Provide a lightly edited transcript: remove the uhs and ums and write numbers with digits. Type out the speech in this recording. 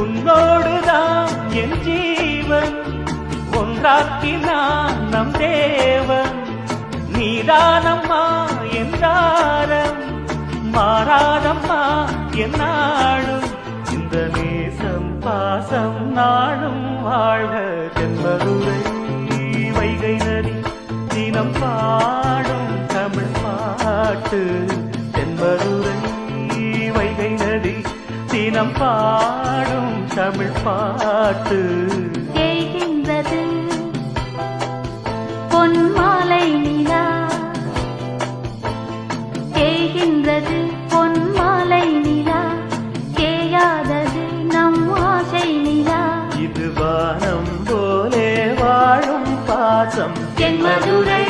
உன்னோடுதான் என் ஜீவன் ஒன்றாக்கினான் நம் தேவன். நீதானம்மா என்றாரம் மாறாதம்மா என்னாலும் இந்த நேசம் பாசம் நாளும் வாழ்க. தென்மதுரை வைகை நதி தினம் பாடும் தமிழ் பாட்டு. தென்மதுரை வைகை நதி தினம் பாடும் தமிழ் பாட்டு. தேய்கின்றது பொன்மாலை நிலா, தேய்கின்றது பொன்மாலை நிலா, தேயாதது நம் ஆசை நிலா. இது வானம் போலே வாழும் பாசம் தென்மதுரை